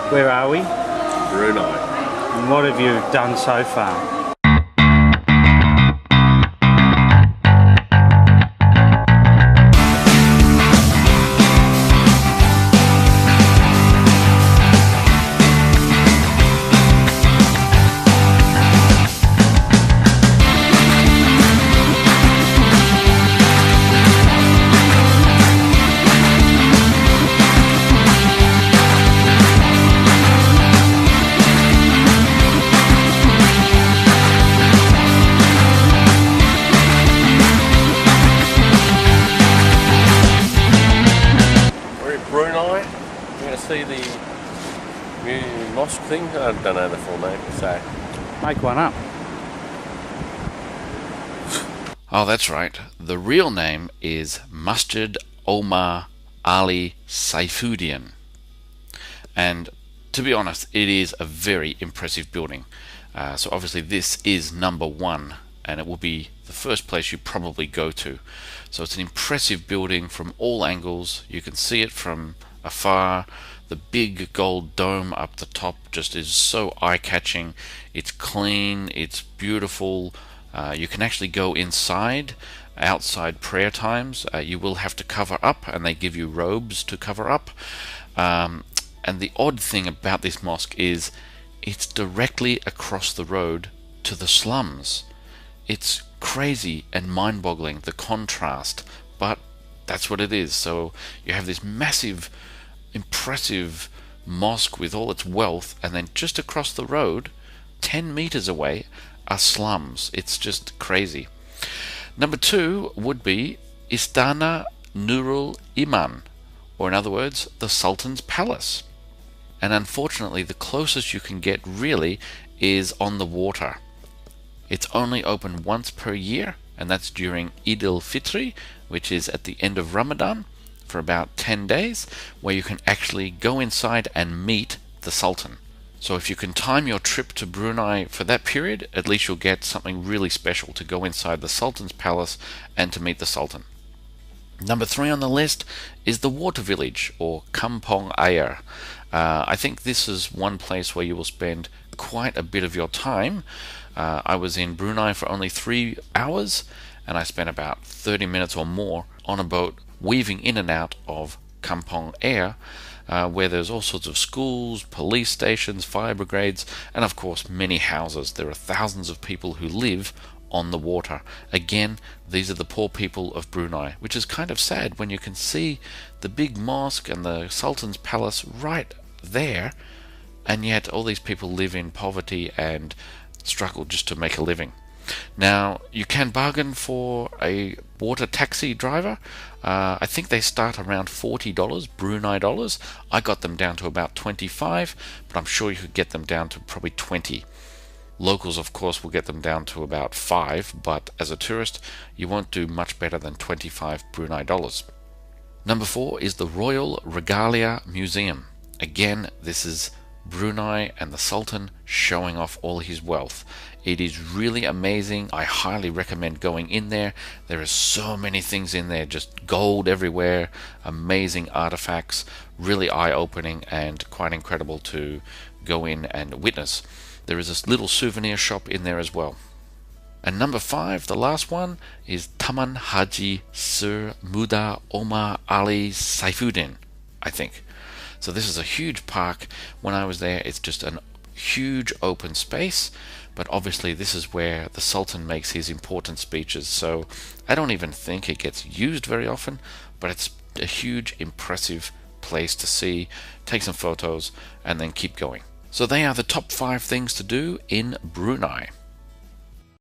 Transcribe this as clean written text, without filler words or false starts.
Where are we? Brunei. And what have you done so far? Brunei, you're going to see the new mosque thing. I don't know the full name, so. Make one up. Oh, that's right. The real name is Masjid Omar Ali Saifuddin. And to be honest, it is a very impressive building. So obviously this is number one, and it will be the first place you probably go to. So it's an impressive building from all angles. You can see it from afar. The big gold dome up the top just is so eye-catching. It's clean, it's beautiful. You can actually go inside, outside prayer times. You will have to cover up, and they give you robes to cover up. And the odd thing about this mosque is it's directly across the road to the slums. It's crazy and mind-boggling, the contrast, but that's what it is. So you have this massive, impressive mosque with all its wealth, and then just across the road, 10 meters away, are slums. It's just crazy. Number two would be Istana Nurul Iman, or in other words, the Sultan's Palace. And unfortunately, the closest you can get really is on the water. It's only open once per year, and that's during Eid al-Fitr, which is at the end of Ramadan, for about 10 days, where you can actually go inside and meet the Sultan. So if you can time your trip to Brunei for that period, at least you'll get something really special to go inside the Sultan's palace and to meet the Sultan. Number three on the list is the water village, or Kampong Air. I think this is one place where you will spend quite a bit of your time. I was in Brunei for only 3 hours, and I spent about 30 minutes or more on a boat weaving in and out of Kampong Air, where there's all sorts of schools, police stations, fire brigades, and of course many houses. There are thousands of people who live on the water. Again, these are the poor people of Brunei, which is kind of sad when you can see the big mosque and the Sultan's palace right there, and yet all these people live in poverty and struggle just to make a living. Now, you can bargain for a water taxi driver. I think they start around $40 Brunei dollars. I got them down to about 25, but I'm sure you could get them down to probably 20. Locals, of course, will get them down to about 5, but as a tourist, you won't do much better than 25 Brunei dollars. Number 4 is the Royal Regalia Museum. Again, this is Brunei and the Sultan showing off all his wealth. It is really amazing. I highly recommend going in there. There are so many things in there, just gold everywhere, amazing artifacts, really eye-opening and quite incredible to go in and witness. There is this little souvenir shop in there as well. And number 5, the last one, is Taman Haji Sir Muda Omar Ali Saifuddin, I think. So this is a huge park. When I was there, it's just a huge open space, but obviously this is where the Sultan makes his important speeches, so I don't even think it gets used very often, but it's a huge, impressive place to see, take some photos, and then keep going. So they are the top 5 things to do in Brunei.